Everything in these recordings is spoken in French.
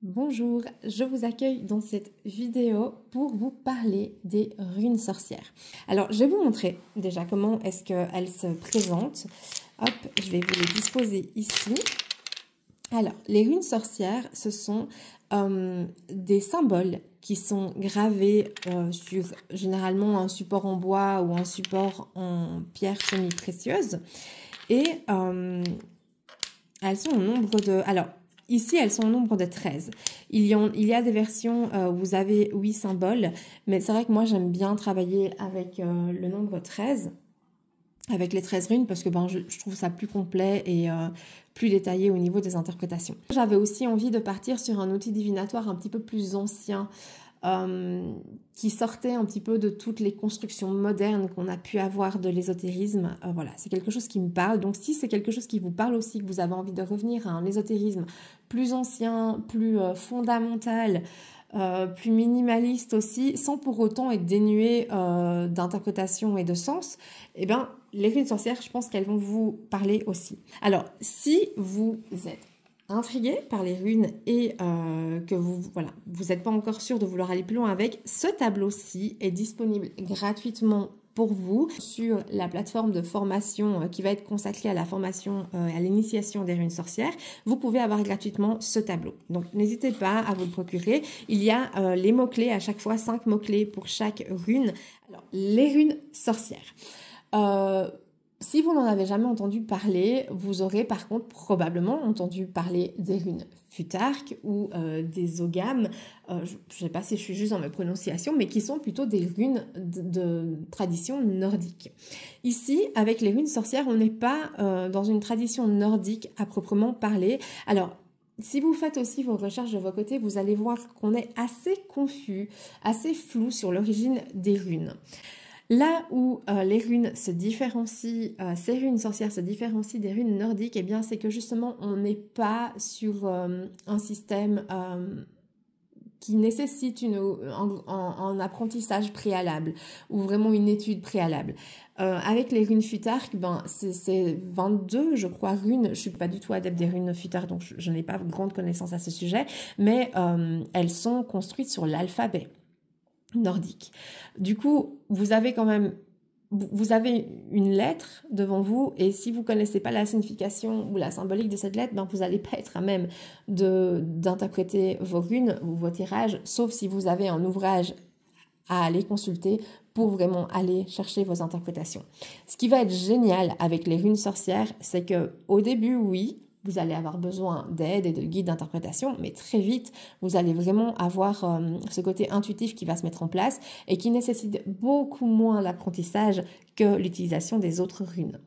Bonjour, je vous accueille dans cette vidéo pour vous parler des runes sorcières. Alors, je vais vous montrer déjà comment est-ce qu'elles se présentent. Hop, je vais vous les disposer ici. Alors, les runes sorcières, ce sont des symboles qui sont gravés sur généralement un support en bois ou un support en pierre semi-précieuse. Et elles sont au nombre de... Alors, ici, elles sont au nombre de 13. Il y a des versions où vous avez 8 symboles, mais c'est vrai que moi, j'aime bien travailler avec le nombre 13, avec les 13 runes, parce que je trouve ça plus complet et plus détaillé au niveau des interprétations. J'avais aussi envie de partir sur un outil divinatoire un petit peu plus ancien, qui sortait un petit peu de toutes les constructions modernes qu'on a pu avoir de l'ésotérisme. Voilà, c'est quelque chose qui me parle. Donc si c'est quelque chose qui vous parle aussi, que vous avez envie de revenir à un ésotérisme plus ancien, plus fondamental, plus minimaliste aussi, sans pour autant être dénué d'interprétation et de sens, eh bien, les runes sorcières, je pense qu'elles vont vous parler aussi. Alors, si vous êtes intrigué par les runes et que vous n'êtes pas encore sûr de vouloir aller plus loin avec, ce tableau-ci est disponible gratuitement pour vous sur la plateforme de formation qui va être consacrée à la formation, à l'initiation des runes sorcières. Vous pouvez avoir gratuitement ce tableau. Donc, n'hésitez pas à vous le procurer. Il y a les mots-clés, à chaque fois 5 mots-clés pour chaque rune. Alors, les runes sorcières. Si vous n'en avez jamais entendu parler, vous aurez par contre probablement entendu parler des runes Futhark ou des Ogham, je ne sais pas si je suis juste dans ma prononciation, mais qui sont plutôt des runes de tradition nordique. Ici, avec les runes sorcières, on n'est pas dans une tradition nordique à proprement parler. Alors, si vous faites aussi vos recherches de votre côté, vous allez voir qu'on est assez confus, assez flou sur l'origine des runes. Là où les runes se différencient, ces runes sorcières se différencient des runes nordiques, eh bien c'est que justement on n'est pas sur un système qui nécessite un apprentissage préalable ou vraiment une étude préalable. Avec les runes Futhark, c'est 22, je crois, runes. Je ne suis pas du tout adepte des runes Futhark, donc je n'ai pas grande connaissance à ce sujet, mais elles sont construites sur l'alphabet nordique. Du coup, vous avez une lettre devant vous et si vous ne connaissez pas la signification ou la symbolique de cette lettre, vous n'allez pas être à même d'interpréter vos runes ou vos tirages, sauf si vous avez un ouvrage à aller consulter pour vraiment aller chercher vos interprétations. Ce qui va être génial avec les runes sorcières, c'est que au début, oui, vous allez avoir besoin d'aide et de guides d'interprétation, mais très vite, vous allez vraiment avoir ce côté intuitif qui va se mettre en place et qui nécessite beaucoup moins d'apprentissage que l'utilisation des autres runes.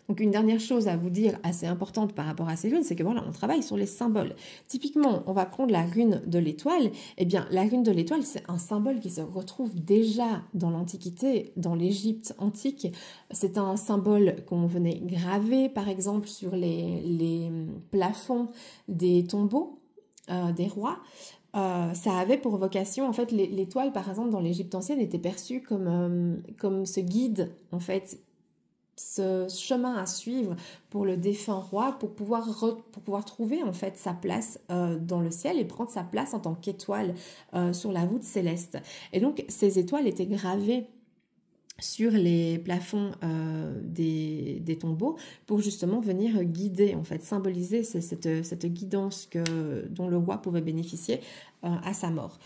Donc une dernière chose à vous dire assez importante par rapport à ces runes, c'est que voilà, on travaille sur les symboles. Typiquement, on va prendre la rune de l'étoile. Eh bien, la rune de l'étoile, c'est un symbole qui se retrouve déjà dans l'Antiquité, dans l'Égypte antique. C'est un symbole qu'on venait graver, par exemple, sur les plafonds des tombeaux des rois. Ça avait pour vocation, en fait, l'étoile, par exemple, dans l'Égypte ancienne, était perçue comme ce guide, en fait, ce chemin à suivre pour le défunt roi, pour pouvoir trouver en fait sa place dans le ciel et prendre sa place en tant qu'étoile sur la voûte céleste. Et donc ces étoiles étaient gravées sur les plafonds des tombeaux pour justement venir guider, en fait, symboliser cette guidance dont le roi pouvait bénéficier à sa mort.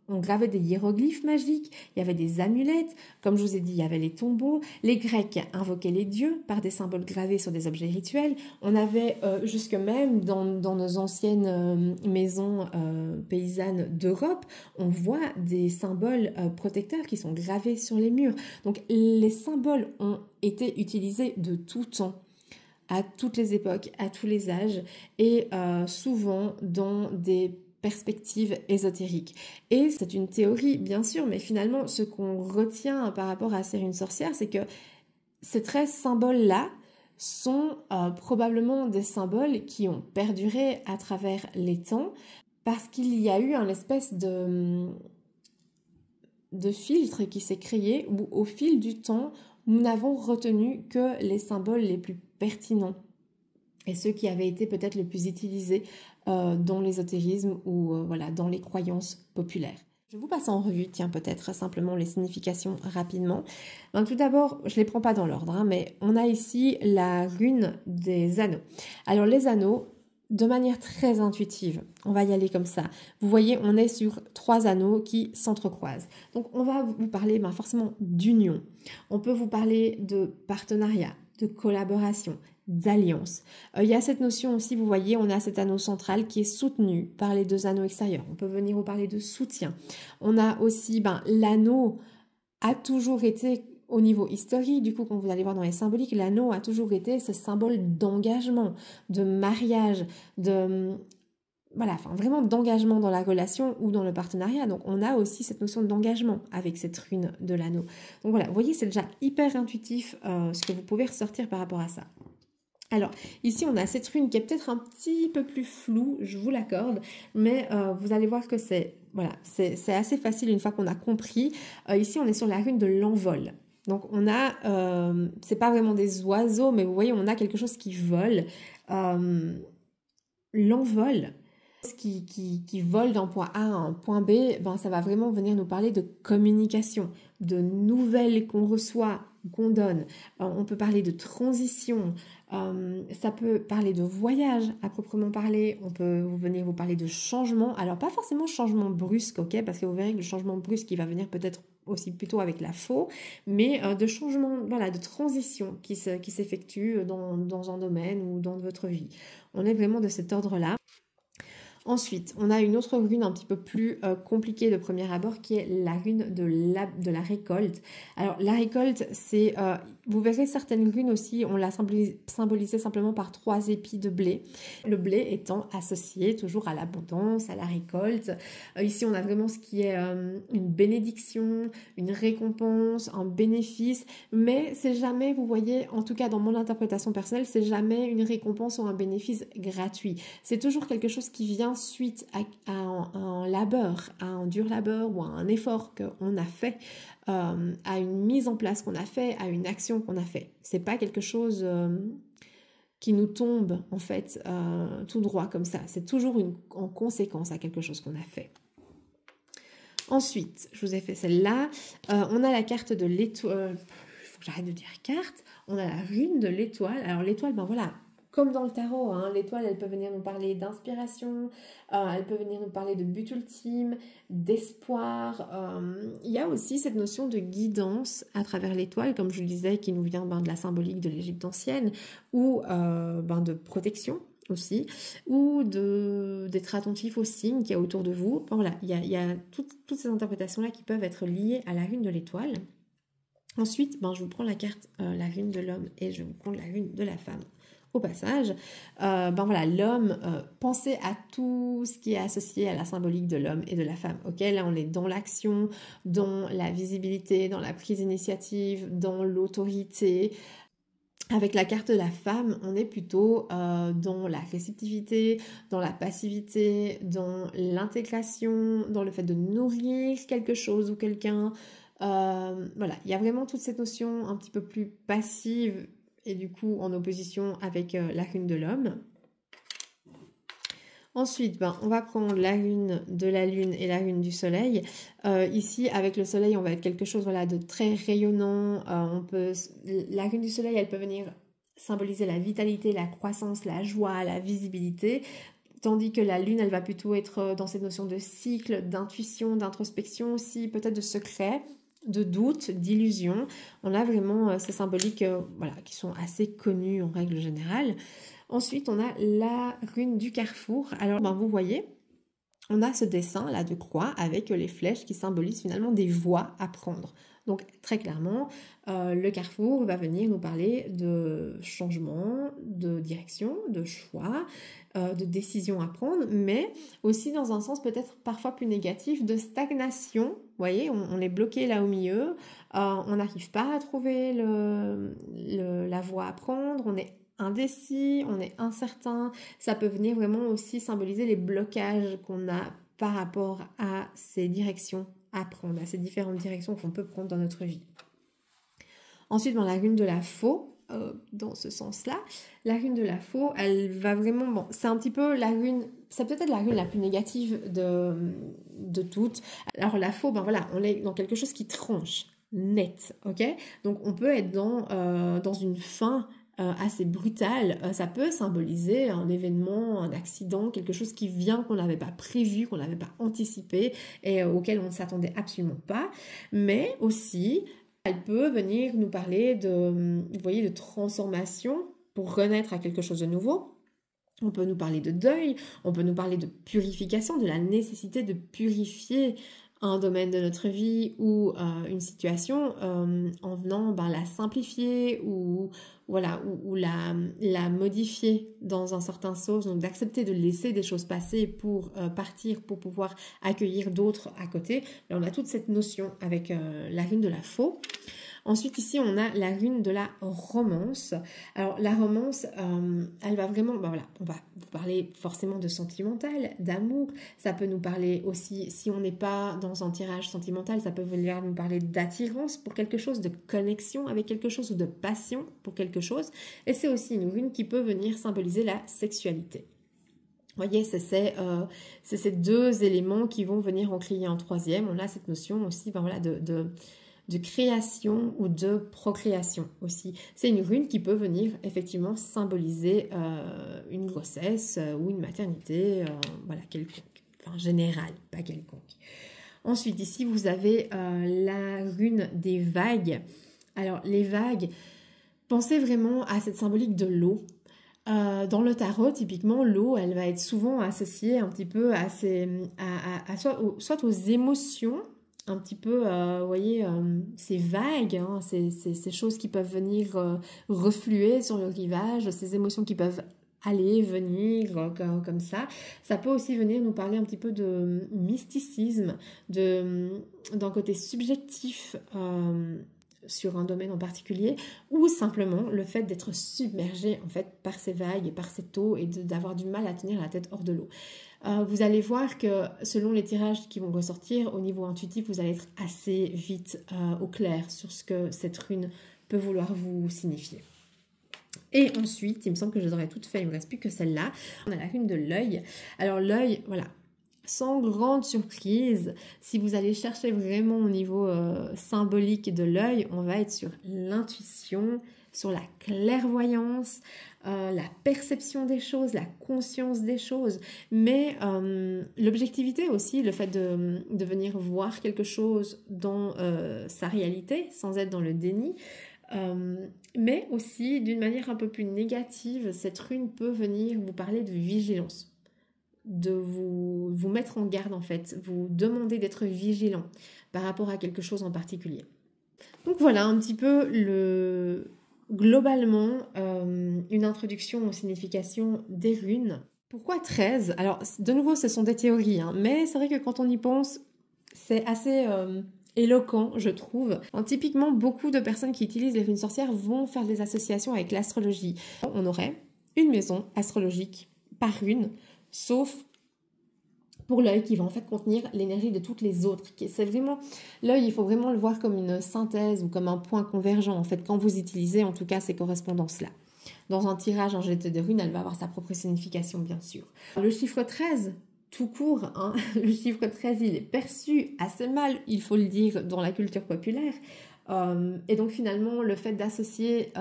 On gravait des hiéroglyphes magiques, il y avait des amulettes, comme je vous ai dit, il y avait les tombeaux. Les Grecs invoquaient les dieux par des symboles gravés sur des objets rituels. On avait jusque même dans nos anciennes maisons paysannes d'Europe, on voit des symboles protecteurs qui sont gravés sur les murs. Donc les symboles ont été utilisés de tout temps, à toutes les époques, à tous les âges, et souvent dans des perspective ésotérique. Et c'est une théorie, bien sûr, mais finalement, ce qu'on retient par rapport à ces runes sorcières, c'est que ces 13 symboles-là sont probablement des symboles qui ont perduré à travers les temps parce qu'il y a eu un espèce de filtre qui s'est créé où, au fil du temps, nous n'avons retenu que les symboles les plus pertinents et ceux qui avaient été peut-être le plus utilisés dans l'ésotérisme ou voilà, dans les croyances populaires. Je vous passe en revue, tiens, peut-être simplement les significations rapidement. Donc, tout d'abord, je ne les prends pas dans l'ordre, hein, mais on a ici la rune des anneaux. Alors, les anneaux, de manière très intuitive, on va y aller comme ça. Vous voyez, on est sur 3 anneaux qui s'entrecroisent. Donc, on va vous parler forcément d'union. On peut vous parler de partenariat, de collaboration, d'alliance. Il y a cette notion aussi, vous voyez, on a cet anneau central qui est soutenu par les 2 anneaux extérieurs. On peut venir vous parler de soutien. On a aussi, l'anneau a toujours été, au niveau historique, du coup, quand vous allez voir dans les symboliques, l'anneau a toujours été ce symbole d'engagement, de mariage, vraiment d'engagement dans la relation ou dans le partenariat. Donc, on a aussi cette notion d'engagement avec cette rune de l'anneau. Donc voilà, vous voyez, c'est déjà hyper intuitif ce que vous pouvez ressortir par rapport à ça. Alors, ici, on a cette rune qui est peut-être un petit peu plus floue, je vous l'accorde, mais vous allez voir que c'est assez facile une fois qu'on a compris. Ici, on est sur la rune de l'envol. Donc, on a, c'est pas vraiment des oiseaux, mais vous voyez, on a quelque chose qui vole. L'envol, qui vole d'un point A à un point B, ça va vraiment venir nous parler de communication, de nouvelles qu'on reçoit, qu'on donne. On peut parler de transition, ça peut parler de voyage à proprement parler, on peut venir vous parler de changement. Alors pas forcément changement brusque, ok, parce que vous verrez que le changement brusque il va venir peut-être aussi plutôt avec la faux, mais de changement, de transition qui s'effectue dans un domaine ou dans votre vie. On est vraiment de cet ordre-là. Ensuite, on a une autre rune un petit peu plus compliquée de premier abord qui est la rune de la récolte. Alors la récolte, c'est, vous verrez certaines runes aussi, on l'a symbolisé simplement par 3 épis de blé. Le blé étant associé toujours à l'abondance, à la récolte. Ici, on a vraiment ce qui est une bénédiction, une récompense, un bénéfice, mais c'est jamais, vous voyez, en tout cas dans mon interprétation personnelle, c'est jamais une récompense ou un bénéfice gratuit. C'est toujours quelque chose qui vient suite à un labeur, à un dur labeur ou à un effort qu'on a fait, à une mise en place qu'on a fait, à une action qu'on a fait. C'est pas quelque chose qui nous tombe en fait tout droit comme ça. C'est toujours en conséquence à quelque chose qu'on a fait. Ensuite, je vous ai fait celle-là. On a la carte de l'étoile. Il faut que j'arrête de dire carte. On a la rune de l'étoile. Alors l'étoile, voilà. Comme dans le tarot, hein, l'étoile, elle peut venir nous parler d'inspiration, elle peut venir nous parler de but ultime, d'espoir. Il y a aussi cette notion de guidance à travers l'étoile, comme je le disais, qui nous vient de la symbolique de l'Égypte ancienne, ou de protection aussi, ou d'être attentif aux signes qu'il y a autour de vous. Voilà, il y a toutes ces interprétations-là qui peuvent être liées à la rune de l'étoile. Ensuite, je vous prends la carte, la rune de l'homme, et je vous prends la rune de la femme. Au passage, l'homme, pensez à tout ce qui est associé à la symbolique de l'homme et de la femme. Ok, là on est dans l'action, dans la visibilité, dans la prise d'initiative, dans l'autorité. Avec la carte de la femme, on est plutôt dans la réceptivité, dans la passivité, dans l'intégration, dans le fait de nourrir quelque chose ou quelqu'un. Il y a vraiment toute cette notion un petit peu plus passive et du coup en opposition avec la rune de l'homme. Ensuite, on va prendre la rune de la lune et la rune du soleil. Ici, avec le soleil, on va être quelque chose de très rayonnant. La rune du soleil, elle peut venir symboliser la vitalité, la croissance, la joie, la visibilité. Tandis que la lune, elle va plutôt être dans cette notion de cycle, d'intuition, d'introspection aussi, peut-être de secret, de doute, d'illusion. On a vraiment ces symboliques qui sont assez connues en règle générale. Ensuite, on a la rune du carrefour. Alors, vous voyez, on a ce dessin là de croix avec les flèches qui symbolisent finalement des voies à prendre. Donc, très clairement, le carrefour va venir nous parler de changement, de direction, de choix, de décision à prendre, mais aussi dans un sens peut-être parfois plus négatif, de stagnation. Vous voyez, on est bloqué là au milieu, on n'arrive pas à trouver la voie à prendre, on est indécis, on est incertain. Ça peut venir vraiment aussi symboliser les blocages qu'on a par rapport à ces directions à prendre, à ces différentes directions qu'on peut prendre dans notre vie. Ensuite, la rune de la faux. dans ce sens-là. La rune de la faux, elle va vraiment... Bon, c'est un petit peu la rune... C'est peut-être la rune la plus négative de toutes. Alors la faux, ben voilà, on est dans quelque chose qui tranche, net, ok? Donc on peut être dans une fin assez brutale. Ça peut symboliser un événement, un accident, quelque chose qui vient qu'on n'avait pas prévu, qu'on n'avait pas anticipé et auquel on ne s'attendait absolument pas. Mais aussi... Elle peut venir nous parler vous voyez, de transformation pour renaître à quelque chose de nouveau. On peut nous parler de deuil, on peut nous parler de purification, de la nécessité de purifier un domaine de notre vie ou une situation en venant la simplifier ou voilà ou la modifier dans un certain sens, donc d'accepter de laisser des choses passer pour partir, pour pouvoir accueillir d'autres à côté. Là, on a toute cette notion avec la rune de la faux. Ensuite, ici, on a la rune de la romance. Alors, la romance, elle va vraiment... voilà, on va vous parler forcément de sentimental, d'amour. Ça peut nous parler aussi, si on n'est pas dans un tirage sentimental, ça peut venir nous parler d'attirance pour quelque chose, de connexion avec quelque chose ou de passion pour quelque chose. Et c'est aussi une rune qui peut venir symboliser la sexualité. Vous voyez, c'est ces deux éléments qui vont venir en créer un troisième. On a cette notion aussi voilà, de création ou de procréation aussi. C'est une rune qui peut venir effectivement symboliser une grossesse ou une maternité, voilà, quelconque. Enfin, générale, pas quelconque. Ensuite, ici, vous avez la rune des vagues. Alors, les vagues, pensez vraiment à cette symbolique de l'eau. Dans le tarot, typiquement, l'eau, elle va être souvent associée un petit peu à soit aux émotions, un petit peu, vous voyez, ces vagues, hein, ces choses qui peuvent venir refluer sur le rivage, ces émotions qui peuvent aller, venir, comme ça. Ça peut aussi venir nous parler un petit peu de mysticisme, d'un côté subjectif sur un domaine en particulier, ou simplement le fait d'être submergé en fait par ces vagues et par cette eau et d'avoir du mal à tenir la tête hors de l'eau. Vous allez voir que selon les tirages qui vont ressortir, au niveau intuitif, vous allez être assez vite au clair sur ce que cette rune peut vouloir vous signifier. Et ensuite, il me semble que je les aurais toutes faites, il ne me reste plus que celle-là. On a la rune de l'œil. Alors l'œil, voilà, sans grande surprise, si vous allez chercher vraiment au niveau symbolique de l'œil, on va être sur l'intuition, sur la clairvoyance, la perception des choses, la conscience des choses, mais l'objectivité aussi, le fait de venir voir quelque chose dans sa réalité, sans être dans le déni, mais aussi d'une manière un peu plus négative, cette rune peut venir vous parler de vigilance, de vous mettre en garde en fait, vous demander d'être vigilant par rapport à quelque chose en particulier. Donc voilà un petit peu globalement une introduction aux significations des runes. Pourquoi 13? Alors de nouveau ce sont des théories, hein, mais c'est vrai que quand on y pense, c'est assez éloquent je trouve. Typiquement beaucoup de personnes qui utilisent les runes sorcières vont faire des associations avec l'astrologie. On aurait une maison astrologique par rune, sauf pour l'œil qui va en fait contenir l'énergie de toutes les autres. C'est vraiment l'œil, il faut vraiment le voir comme une synthèse ou comme un point convergent en fait quand vous utilisez en tout cas ces correspondances-là. Dans un tirage en jet de runes, elle va avoir sa propre signification bien sûr. Le chiffre 13, tout court, hein, le chiffre 13, il est perçu assez mal, il faut le dire, dans la culture populaire. Et donc finalement, le fait d'associer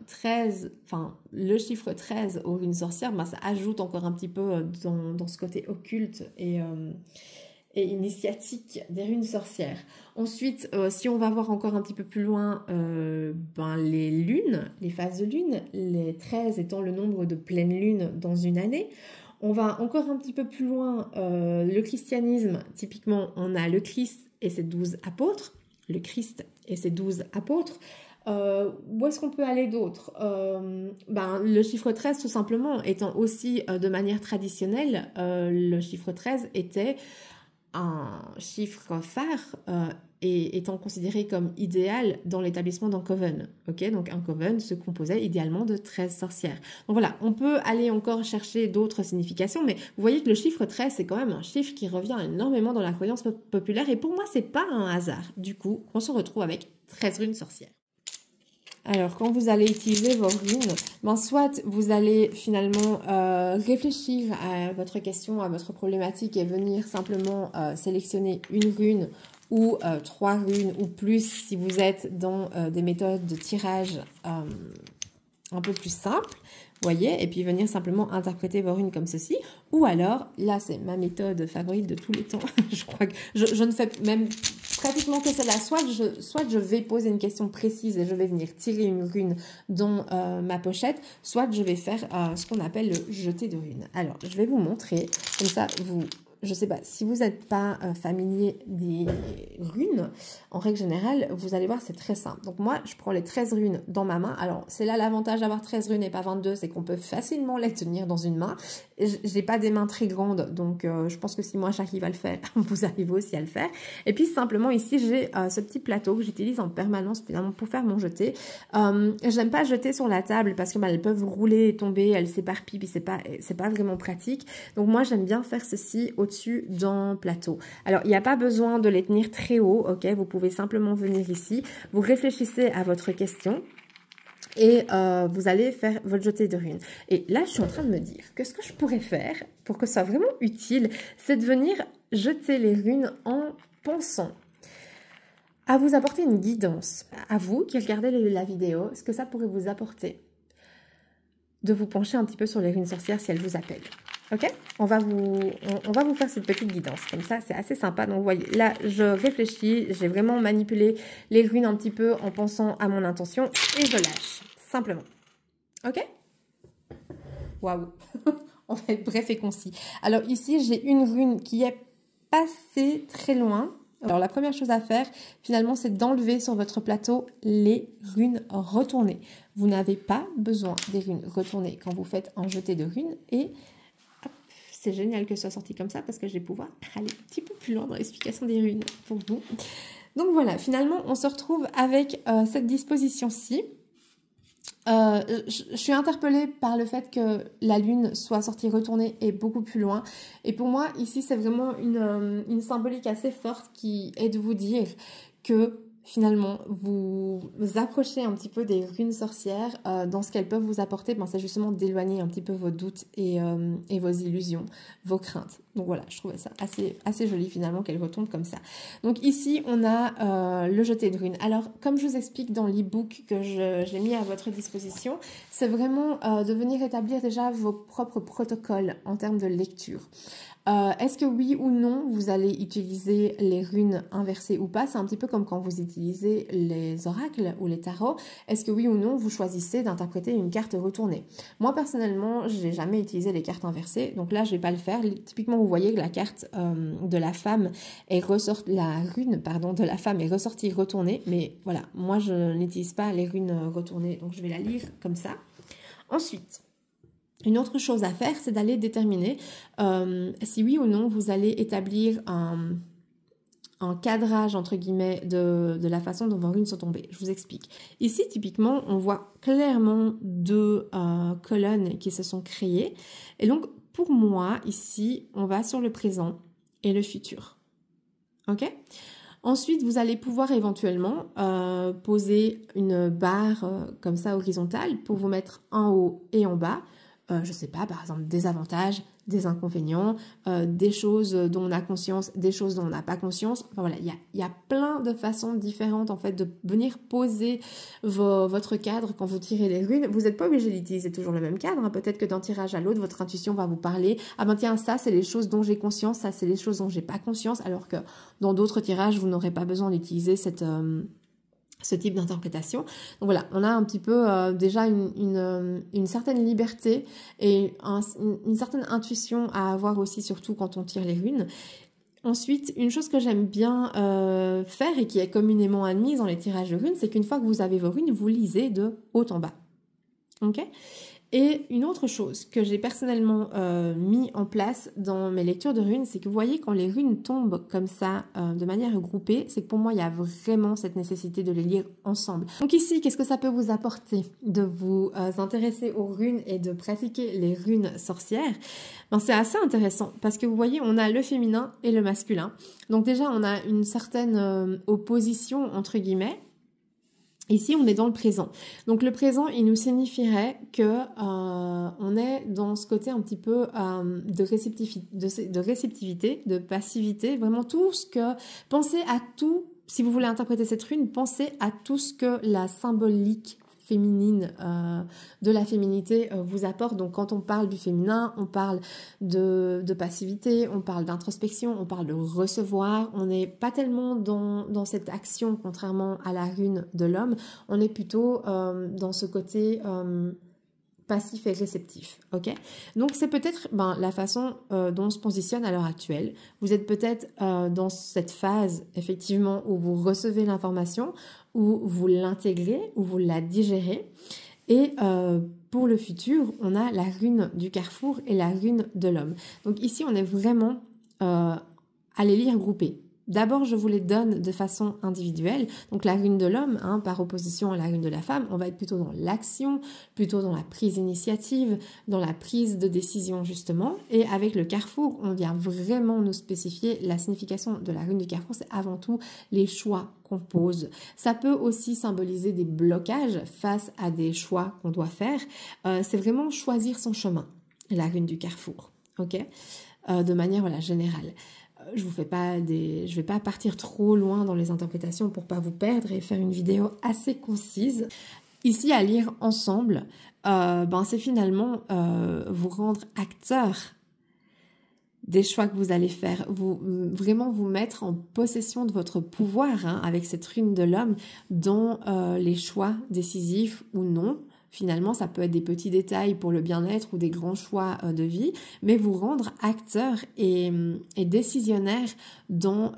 13, enfin le chiffre 13 aux runes sorcières, ça ajoute encore un petit peu dans ce côté occulte et initiatique des runes sorcières. Ensuite, si on va voir encore un petit peu plus loin, les lunes, les phases de lune, les 13 étant le nombre de pleines lunes dans une année. On va encore un petit peu plus loin, le christianisme, typiquement on a le Christ et ses 12 apôtres, le Christ et ses 12 apôtres. Où est-ce qu'on peut aller d'autre? Le chiffre 13 tout simplement étant aussi de manière traditionnelle, le chiffre 13 était un chiffre phare et étant considéré comme idéal dans l'établissement d'un coven. Okay, donc un coven se composait idéalement de 13 sorcières. Donc voilà, on peut aller encore chercher d'autres significations, mais vous voyez que le chiffre 13, c'est quand même un chiffre qui revient énormément dans la croyance populaire, et pour moi, c'est pas un hasard, du coup, qu'on se retrouve avec 13 runes sorcières. Alors, quand vous allez utiliser vos runes, ben, soit vous allez finalement réfléchir à votre question, à votre problématique et venir simplement sélectionner une rune ou 3 runes ou plus si vous êtes dans des méthodes de tirage un peu plus simples. Voyez, et puis venir simplement interpréter vos runes comme ceci. Ou alors, là c'est ma méthode favorite de tous les temps, je crois que je ne fais même pratiquement que celle-là, soit je vais poser une question précise et je vais venir tirer une rune dans ma pochette, soit je vais faire ce qu'on appelle le jeté de runes. Alors, je vais vous montrer, comme ça vous... Je sais pas, si vous n'êtes pas familier des runes, en règle générale, vous allez voir, c'est très simple. Donc moi, je prends les 13 runes dans ma main. Alors, c'est là l'avantage d'avoir 13 runes et pas 22, c'est qu'on peut facilement les tenir dans une main. J'ai pas des mains très grandes, donc je pense que si moi j'arrive à le faire, vous arrivez aussi à le faire. Et puis simplement ici, j'ai ce petit plateau que j'utilise en permanence finalement pour faire mon jeté. J'aime pas jeter sur la table parce que elles peuvent rouler et tomber, elles s'éparpillent, puis c'est pas vraiment pratique. Donc moi, j'aime bien faire ceci au-dessus d'un plateau. Alors, il n'y a pas besoin de les tenir très haut, ok? Vous pouvez simplement venir ici, vous réfléchissez à votre question et vous allez faire votre jeté de runes. Et là, je suis en train de me dire que ce que je pourrais faire pour que ce soit vraiment utile, c'est de venir jeter les runes en pensant à vous apporter une guidance. À vous qui regardez la vidéo, ce que ça pourrait vous apporter de vous pencher un petit peu sur les runes sorcières si elles vous appellent. Ok, on va vous faire cette petite guidance, comme ça c'est assez sympa. Donc vous voyez, là je réfléchis, j'ai vraiment manipulé les runes un petit peu en pensant à mon intention et je lâche, simplement. Ok. Waouh. On va être bref et concis. Alors ici j'ai une rune qui est passée très loin. Alors la première chose à faire finalement c'est d'enlever sur votre plateau les runes retournées. Vous n'avez pas besoin des runes retournées quand vous faites un jeté de runes et c'est génial que ce soit sorti comme ça parce que je vais pouvoir aller un petit peu plus loin dans l'explication des runes pour vous. Donc voilà, finalement, on se retrouve avec cette disposition-ci. Je suis interpellée par le fait que la lune soit sortie retournée et beaucoup plus loin. Et pour moi, ici, c'est vraiment une symbolique assez forte qui est de vous dire que finalement, vous approchez un petit peu des runes sorcières. Dans ce qu'elles peuvent vous apporter, ben, c'est justement d'éloigner un petit peu vos doutes et vos illusions, vos craintes. Donc voilà, je trouvais ça assez joli finalement qu'elles retombent comme ça. Donc ici, on a le jeté de runes. Alors, comme je vous explique dans l'e-book que j'ai mis à votre disposition, c'est vraiment de venir établir déjà vos propres protocoles en termes de lecture. Est-ce que oui ou non, vous allez utiliser les runes inversées ou pas? C'est un petit peu comme quand vous utilisez les oracles ou les tarots. Est-ce que oui ou non, vous choisissez d'interpréter une carte retournée? Moi, personnellement, je n'ai jamais utilisé les cartes inversées. Donc là, je ne vais pas le faire. Typiquement, vous voyez que la carte de la femme est ressortie, la rune, pardon, de la femme est ressortie retournée. Mais voilà, moi, je n'utilise pas les runes retournées. Donc, je vais la lire comme ça. Ensuite, une autre chose à faire, c'est d'aller déterminer si oui ou non vous allez établir un cadrage, entre guillemets, de la façon dont vos runes sont tombées. Je vous explique. Ici, typiquement, on voit clairement deux colonnes qui se sont créées. Et donc, pour moi, ici, on va sur le présent et le futur. Ok ? Ensuite, vous allez pouvoir éventuellement poser une barre comme ça horizontale pour vous mettre en haut et en bas. Je ne sais pas, par exemple, des avantages, des inconvénients, des choses dont on a conscience, des choses dont on n'a pas conscience. Enfin voilà, il y a plein de façons différentes en fait de venir poser votre cadre quand vous tirez les runes. Vous n'êtes pas obligé d'utiliser toujours le même cadre. Hein. Peut-être que d'un tirage à l'autre, votre intuition va vous parler. Ah ben tiens, ça c'est les choses dont j'ai conscience, ça c'est les choses dont j'ai pas conscience. Alors que dans d'autres tirages, vous n'aurez pas besoin d'utiliser ce type d'interprétation. Donc voilà, on a un petit peu déjà une certaine liberté et une certaine intuition à avoir aussi, surtout quand on tire les runes. Ensuite, une chose que j'aime bien faire et qui est communément admise dans les tirages de runes, c'est qu'une fois que vous avez vos runes, vous lisez de haut en bas. Ok ? Et une autre chose que j'ai personnellement mis en place dans mes lectures de runes, c'est que vous voyez quand les runes tombent comme ça de manière regroupée, c'est que pour moi il y a vraiment cette nécessité de les lire ensemble. Donc ici, qu'est-ce que ça peut vous apporter de vous intéresser aux runes et de pratiquer les runes sorcières? Ben, c'est assez intéressant parce que vous voyez, on a le féminin et le masculin. Donc déjà, on a une certaine opposition entre guillemets. Ici, on est dans le présent. Donc, le présent, il nous signifierait que on est dans ce côté un petit peu de réceptivité, de passivité, vraiment tout ce que... Pensez à tout, si vous voulez interpréter cette rune, pensez à tout ce que la symbolique féminine de la féminité vous apporte. Donc quand on parle du féminin, on parle de passivité, on parle d'introspection, on parle de recevoir. On n'est pas tellement dans cette action, contrairement à la rune de l'homme. On est plutôt dans ce côté passif et réceptif, ok? Donc c'est peut-être la façon dont on se positionne à l'heure actuelle. Vous êtes peut-être dans cette phase, effectivement, où vous recevez l'information, où vous l'intégrez, où vous la digérez. Et pour le futur, on a la rune du carrefour et la rune de l'homme. Donc ici, on est vraiment à les lire groupés. D'abord, je vous les donne de façon individuelle. Donc, la rune de l'homme, par opposition à la rune de la femme, on va être plutôt dans l'action, plutôt dans la prise d'initiative, dans la prise de décision, justement. Et avec le carrefour, on vient vraiment nous spécifier la signification de la rune du carrefour. C'est avant tout les choix qu'on pose. Ça peut aussi symboliser des blocages face à des choix qu'on doit faire. C'est vraiment choisir son chemin, la rune du carrefour, ok? De manière générale. Je vais pas partir trop loin dans les interprétations pour pas vous perdre et faire une vidéo assez concise. Ici, à lire ensemble, c'est finalement vous rendre acteur des choix que vous allez faire, vraiment vous mettre en possession de votre pouvoir avec cette rune de l'homme dans les choix décisifs ou non. Finalement, ça peut être des petits détails pour le bien-être ou des grands choix de vie, mais vous rendre acteur et décisionnaire dans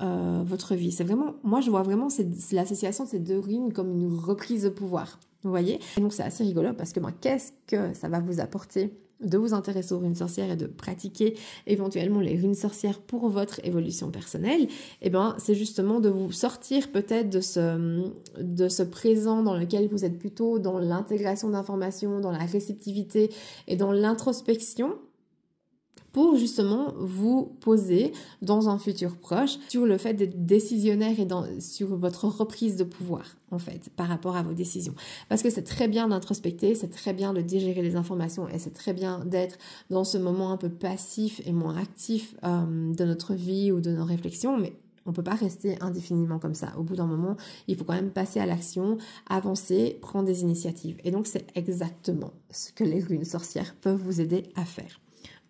votre vie. C'est vraiment, moi je vois vraiment l'association de ces deux runes comme une reprise de pouvoir. Vous voyez? Et donc c'est assez rigolo parce que qu'est-ce que ça va vous apporter de vous intéresser aux runes sorcières et de pratiquer éventuellement les runes sorcières pour votre évolution personnelle, c'est justement de vous sortir peut-être de ce présent dans lequel vous êtes plutôt dans l'intégration d'informations, dans la réceptivité et dans l'introspection, pour justement vous poser dans un futur proche sur le fait d'être décisionnaire et sur votre reprise de pouvoir, en fait, par rapport à vos décisions. Parce que c'est très bien d'introspecter, c'est très bien de digérer les informations et c'est très bien d'être dans ce moment un peu passif et moins actif de notre vie ou de nos réflexions, mais on ne peut pas rester indéfiniment comme ça. Au bout d'un moment, il faut quand même passer à l'action, avancer, prendre des initiatives. Et donc, c'est exactement ce que les runes sorcières peuvent vous aider à faire.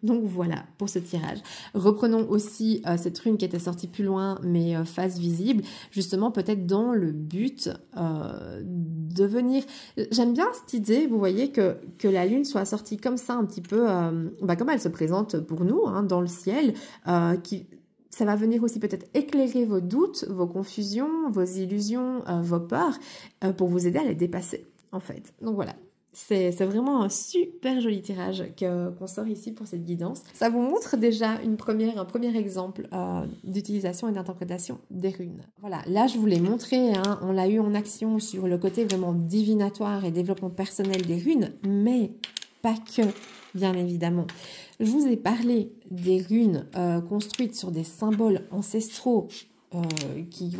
Donc voilà pour ce tirage. Reprenons aussi cette rune qui était sortie plus loin, mais face visible, justement peut-être dans le but de venir... J'aime bien cette idée, vous voyez, que la lune soit sortie comme ça, un petit peu, comme elle se présente pour nous, dans le ciel, ça va venir aussi peut-être éclairer vos doutes, vos confusions, vos illusions, vos peurs, pour vous aider à les dépasser, en fait. Donc voilà. C'est vraiment un super joli tirage qu'on sort ici pour cette guidance. Ça vous montre déjà un premier exemple d'utilisation et d'interprétation des runes. Voilà, là je vous l'ai montré, on l'a eu en action sur le côté vraiment divinatoire et développement personnel des runes, mais pas que, bien évidemment. Je vous ai parlé des runes construites sur des symboles ancestraux qui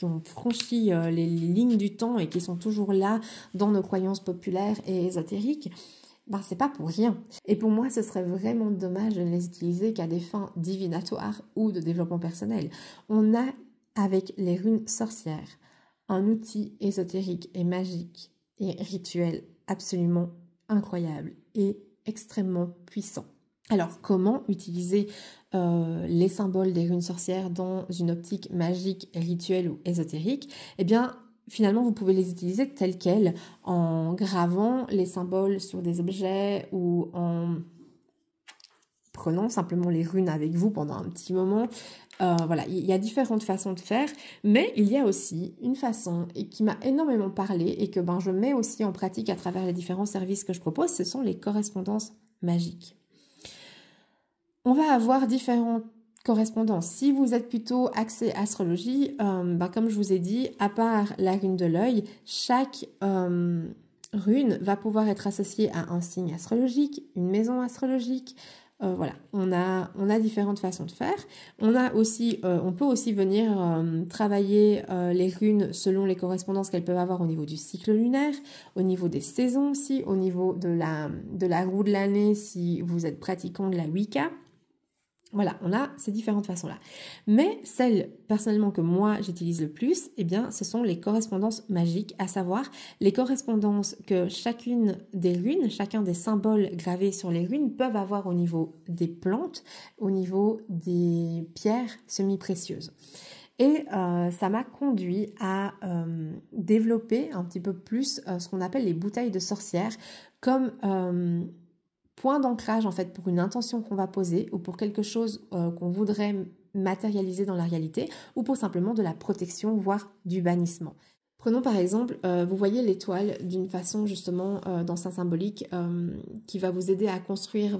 ont franchi les lignes du temps et qui sont toujours là dans nos croyances populaires et ésotériques, c'est pas pour rien. Et pour moi, ce serait vraiment dommage de ne les utiliser qu'à des fins divinatoires ou de développement personnel. On a, avec les runes sorcières, un outil ésotérique et magique et rituel absolument incroyable et extrêmement puissant. Alors, comment utiliser les symboles des runes sorcières dans une optique magique, rituelle ou ésotérique? Finalement, vous pouvez les utiliser tels quels, en gravant les symboles sur des objets ou en prenant simplement les runes avec vous pendant un petit moment. Il y a différentes façons de faire, mais il y a aussi une façon qui m'a énormément parlé et que je mets aussi en pratique à travers les différents services que je propose, ce sont les correspondances magiques. On va avoir différentes correspondances. Si vous êtes plutôt axé astrologie, comme je vous ai dit, à part la rune de l'œil, chaque rune va pouvoir être associée à un signe astrologique, une maison astrologique, Voilà, on a différentes façons de faire. On peut aussi venir travailler les runes selon les correspondances qu'elles peuvent avoir au niveau du cycle lunaire, au niveau des saisons aussi, au niveau de la roue de l'année si vous êtes pratiquant de la Wicca. Voilà, on a ces différentes façons-là. Mais celle, personnellement, que moi, j'utilise le plus, eh bien, ce sont les correspondances magiques, à savoir les correspondances que chacune des runes, chacun des symboles gravés sur les runes peuvent avoir au niveau des plantes, au niveau des pierres semi-précieuses. Et ça m'a conduit à développer un petit peu plus ce qu'on appelle les bouteilles de sorcière, comme point d'ancrage en fait pour une intention qu'on va poser ou pour quelque chose qu'on voudrait matérialiser dans la réalité ou pour simplement de la protection voire du bannissement. Prenons par exemple, vous voyez l'étoile d'une façon justement dans sa symbolique qui va vous aider à construire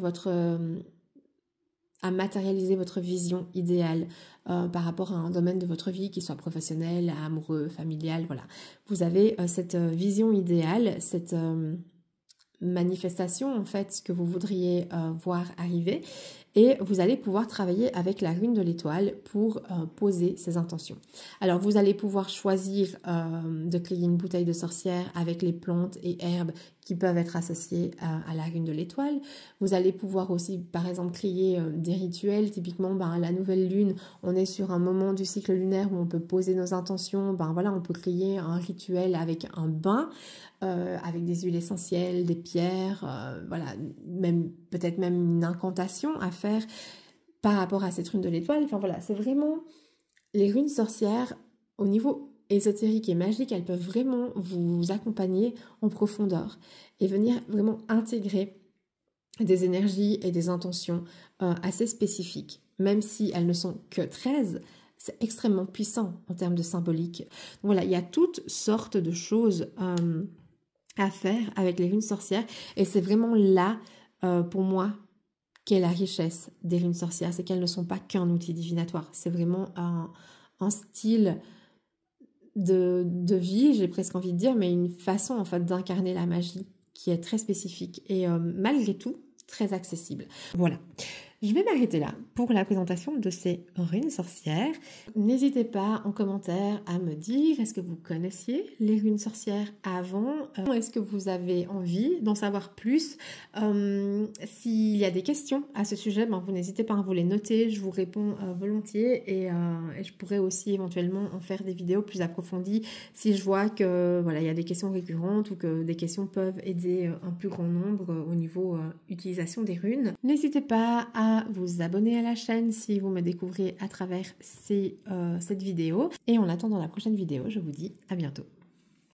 à matérialiser votre vision idéale par rapport à un domaine de votre vie qui soit professionnel, amoureux, familial, voilà. Vous avez cette vision idéale, cette manifestation en fait que vous voudriez voir arriver et vous allez pouvoir travailler avec la rune de l'étoile pour poser ces intentions. Alors vous allez pouvoir choisir de créer une bouteille de sorcière avec les plantes et herbes qui peuvent être associées à la rune de l'étoile. Vous allez pouvoir aussi par exemple créer des rituels, typiquement la nouvelle lune, on est sur un moment du cycle lunaire où on peut poser nos intentions, voilà, on peut créer un rituel avec un bain, avec des huiles essentielles, des pierres, voilà, peut-être même une incantation à faire par rapport à cette rune de l'étoile. Enfin voilà, c'est vraiment les runes sorcières au niveau ésotérique et magique, elles peuvent vraiment vous accompagner en profondeur et venir vraiment intégrer des énergies et des intentions assez spécifiques. Même si elles ne sont que 13, c'est extrêmement puissant en termes de symbolique. Donc voilà, il y a toutes sortes de choses à faire avec les runes sorcières et c'est vraiment là, pour moi, qu'est la richesse des runes sorcières, c'est qu'elles ne sont pas qu'un outil divinatoire, c'est vraiment un style de vie, j'ai presque envie de dire, mais une façon en fait d'incarner la magie qui est très spécifique et malgré tout très accessible. Voilà. Je vais m'arrêter là pour la présentation de ces runes sorcières. N'hésitez pas en commentaire à me dire, est-ce que vous connaissiez les runes sorcières avant? Est-ce que vous avez envie d'en savoir plus? S'il y a des questions à ce sujet, vous n'hésitez pas à vous les noter, je vous réponds volontiers et je pourrais aussi éventuellement en faire des vidéos plus approfondies si je vois que voilà, il y a des questions récurrentes ou que des questions peuvent aider un plus grand nombre au niveau utilisation des runes. N'hésitez pas à vous abonner à la chaîne si vous me découvrez à travers cette vidéo. Et en attendant la prochaine vidéo, je vous dis à bientôt.